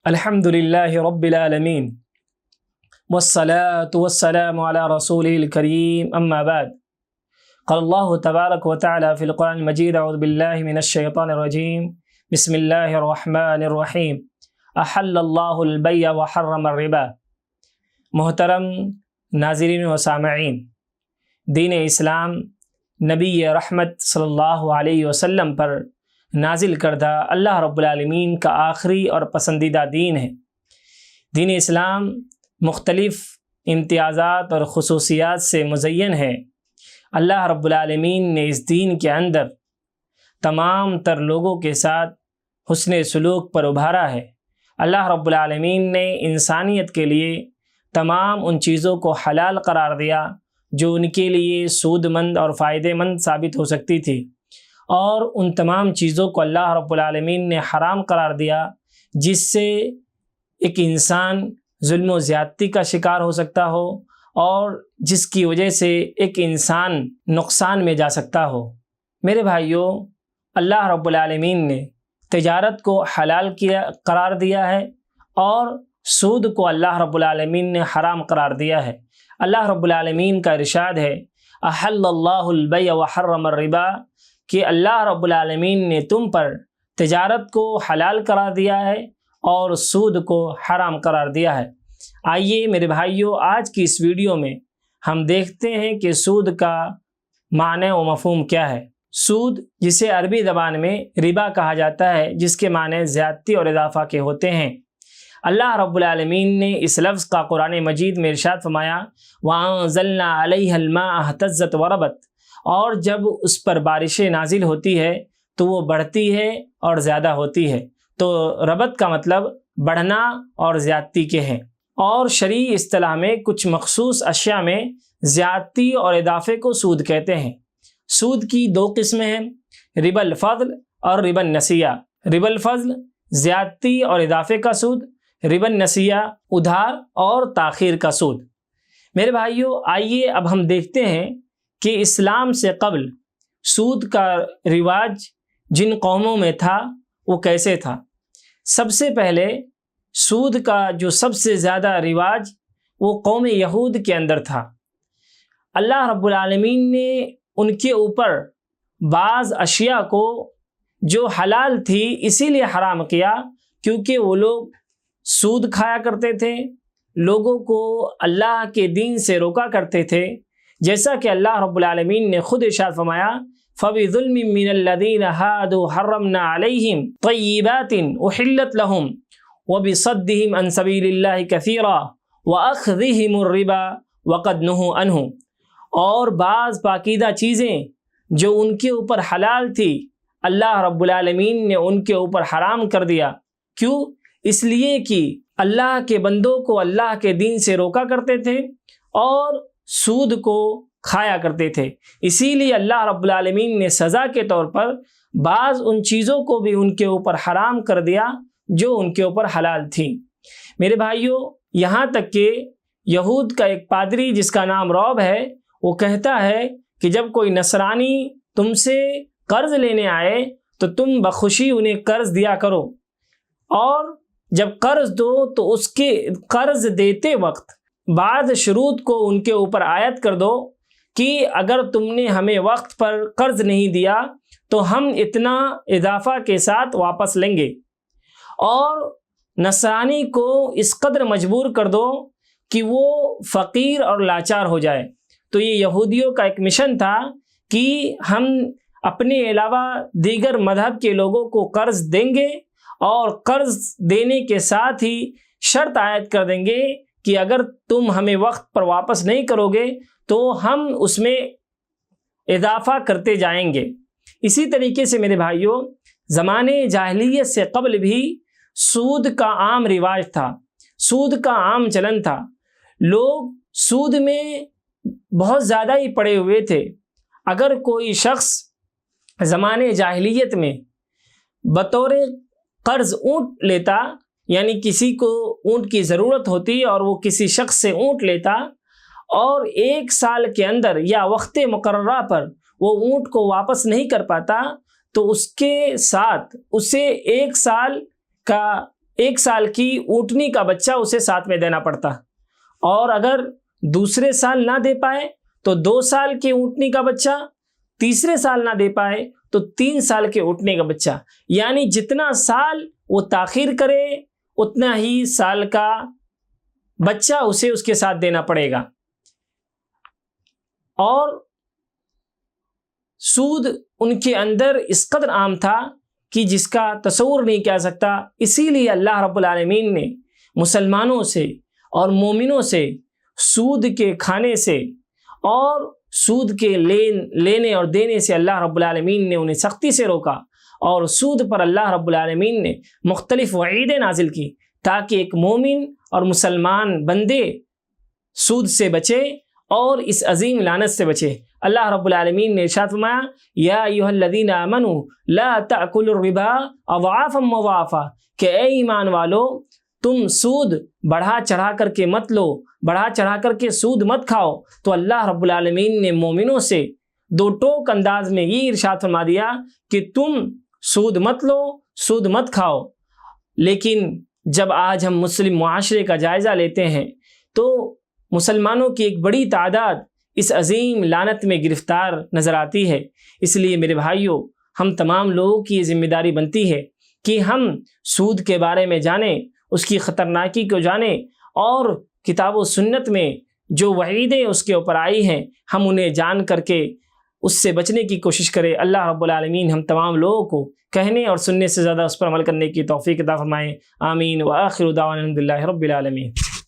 الحمد للہ رب العالمین والصلاة والسلام علی رسولہ الکریم اما بعد قال اللہ تبارک و تعالی فی القرآن المجید اعوذ باللہ من الشیطان الرجیم بسم اللہ الرحمن الرحیم احل اللہ البیع وحرم الربا۔ محترم ناظرین و سامعین، دین اسلام نبی رحمت صلی اللہ علیہ وسلم پر نازل کردہ اللہ رب العالمین کا آخری اور پسندیدہ دین ہے۔ دین اسلام مختلف امتیازات اور خصوصیات سے مزین ہے۔ اللہ رب العالمین نے اس دین کے اندر تمام تر لوگوں کے ساتھ حسن سلوک پر ابھارا ہے۔ اللہ رب العالمین نے انسانیت کے لیے تمام ان چیزوں کو حلال قرار دیا جو ان کے لیے سود مند اور فائدہ مند ثابت ہو سکتی تھی، اور ان تمام چیزوں کو اللہ رب العالمین نے حرام قرار دیا جس سے ایک انسان ظلم و زیادتی کا شکار ہو سکتا ہو اور جس کی وجہ سے ایک انسان نقصان میں جا سکتا ہو۔ میرے بھائیوں، اللہ رب العالمین نے تجارت کو حلال قرار دیا ہے اور سود کو اللہ رب العالمین نے حرام قرار دیا ہے۔ اللہ رب العالمین کا ارشاد ہے احل اللہ البیع وحرم الربا، کہ اللہ رب العالمین نے تم پر تجارت کو حلال قرار دیا ہے اور سود کو حرام قرار دیا ہے۔ آئیے میرے بھائیوں، آج کی اس ویڈیو میں ہم دیکھتے ہیں کہ سود کا معنی و مفہوم کیا ہے۔ سود، جسے عربی زبان میں ربا کہا جاتا ہے، جس کے معنی زیادتی اور اضافہ کے ہوتے ہیں۔ اللہ رب العالمین نے اس لفظ کا قرآن مجید میں ارشاد فرمایا وَأَنزَلْنَا عَلَيْهَا الْمَاءَ اهْتَزَّتْ وَرَبَتْ، اور جب اس پر بارشیں نازل ہوتی ہے تو وہ بڑھتی ہے اور زیادہ ہوتی ہے۔ تو ربط کا مطلب بڑھنا اور زیادتی کے ہیں، اور شرعی اصطلاح میں کچھ مخصوص اشیاء میں زیادتی اور اضافے کو سود کہتے ہیں۔ سود کی دو قسمیں ہیں، ربا الفضل اور ربا النسیہ۔ ربا الفضل زیادتی اور اضافے کا سود، ربا النسیہ ادھار اور تاخیر کا سود۔ میرے بھائیوں، آئیے اب ہم دیکھتے ہیں کہ اسلام سے قبل سود کا رواج جن قوموں میں تھا وہ کیسے تھا۔ سب سے پہلے سود کا جو سب سے زیادہ رواج وہ قوم یہود کے اندر تھا۔ اللہ رب العالمین نے ان کے اوپر بعض اشیاء کو جو حلال تھی اسی لیے حرام کیا کیونکہ وہ لوگ سود کھایا کرتے تھے، لوگوں کو اللہ کے دین سے روکا کرتے تھے، جیسا کہ اللہ رب العالمین نے خود ارشاد فرمایا فَبِظُلْمٍ مِّنَ الَّذِينَ هَادُوا حَرَّمْنَا عَلَيْهِمْ طَيِّبَاتٍ أُحِلَّتْ لَهُمْ وَبِصَدِّهِمْ عَنْ سَبِيلِ اللَّهِ كَثِيرًا وَأَخْذِهِمُ الرِّبَا وَقَدْ نُهُوا عَنْهُ، اور بعض پاکیزہ چیزیں جو ان کے اوپر حلال تھی اللہ رب العالمین نے ان کے اوپر حرام کر دیا۔ کیوں؟ اس لیے کہ اللہ کے بندوں کو اللہ کے دین سے روکا کرتے تھے اور سود کو کھایا کرتے تھے، اسی لیے اللہ رب العالمین نے سزا کے طور پر بعض ان چیزوں کو بھی ان کے اوپر حرام کر دیا جو ان کے اوپر حلال تھی۔ میرے بھائیوں، یہاں تک کہ یہود کا ایک پادری جس کا نام روب ہے، وہ کہتا ہے کہ جب کوئی نصرانی تم سے قرض لینے آئے تو تم بخوشی انہیں قرض دیا کرو، اور جب قرض دو تو اس کے قرض دیتے وقت بعض شروط کو ان کے اوپر عائد کر دو کہ اگر تم نے ہمیں وقت پر قرض نہیں دیا تو ہم اتنا اضافہ کے ساتھ واپس لیں گے، اور نصرانی کو اس قدر مجبور کر دو کہ وہ فقیر اور لاچار ہو جائے۔ تو یہ یہودیوں کا ایک مشن تھا کہ ہم اپنے علاوہ دیگر مذہب کے لوگوں کو قرض دیں گے اور قرض دینے کے ساتھ ہی شرط عائد کر دیں گے کہ اگر تم ہمیں وقت پر واپس نہیں کرو گے تو ہم اس میں اضافہ کرتے جائیں گے۔ اسی طریقے سے میرے بھائیوں، زمانے جاہلیت سے قبل بھی سود کا عام رواج تھا، سود کا عام چلن تھا، لوگ سود میں بہت زیادہ ہی پڑے ہوئے تھے۔ اگر کوئی شخص زمانے جاہلیت میں بطور قرض اونٹ لیتا، یعنی کسی کو اونٹ کی ضرورت ہوتی اور وہ کسی شخص سے اونٹ لیتا اور 1 سال کے اندر یا وقت مقررہ پر وہ اونٹ کو واپس نہیں کر پاتا، تو اس کے ساتھ اسے 1 سال کا 1 سال کی اونٹنی کا بچہ اسے ساتھ میں دینا پڑتا، اور اگر دوسرے سال نہ دے پائے تو 2 سال کے اونٹنی کا بچہ، تیسرے سال نہ دے پائے تو 3 سال کے اونٹنی کا بچہ، یعنی جتنا سال وہ تاخیر کرے اتنا ہی سال کا بچہ اسے اس کے ساتھ دینا پڑے گا۔ اور سود ان کے اندر اس قدر عام تھا کہ جس کا تصور نہیں کیا سکتا، اسی لیے اللہ رب العالمین نے مسلمانوں سے اور مومنوں سے سود کے کھانے سے اور سود کے لینے اور دینے سے اللہ رب العالمین نے انہیں سختی سے روکا، اور سود پر اللہ رب العالمین نے مختلف وعیدیں نازل کی تاکہ ایک مومن اور مسلمان بندے سود سے بچے اور اس عظیم لعنت سے بچے۔ اللہ رب العالمین نے ارشاد فرمایا یا ایھا الذین آمنوا لا تأکلوا الربا اضعافا مضاعفا، کہ اے ایمان والو تم سود بڑھا چڑھا کر کے مت لو، بڑھا چڑھا کر کے سود مت کھاؤ۔ تو اللہ رب العالمین نے مومنوں سے 2 ٹوک انداز میں یہ ارشاد فرما دیا کہ تم سود مت لو، سود مت کھاؤ۔ لیکن جب آج ہم مسلم معاشرے کا جائزہ لیتے ہیں تو مسلمانوں کی ایک بڑی تعداد اس عظیم لعنت میں گرفتار نظر آتی ہے۔ اس لیے میرے بھائیوں، ہم تمام لوگوں کی یہ ذمہ داری بنتی ہے کہ ہم سود کے بارے میں جانیں، اس کی خطرناکی کو جانیں، اور کتاب و سنت میں جو وعیدیں اس کے اوپر آئی ہیں ہم انہیں جان کر کے اس سے بچنے کی کوشش کریں۔ اللہ رب العالمین ہم تمام لوگوں کو کہنے اور سننے سے زیادہ اس پر عمل کرنے کی توفیق عطا فرمائیں۔ آمین۔ وآخر دعوانا الحمد للہ رب العالمین۔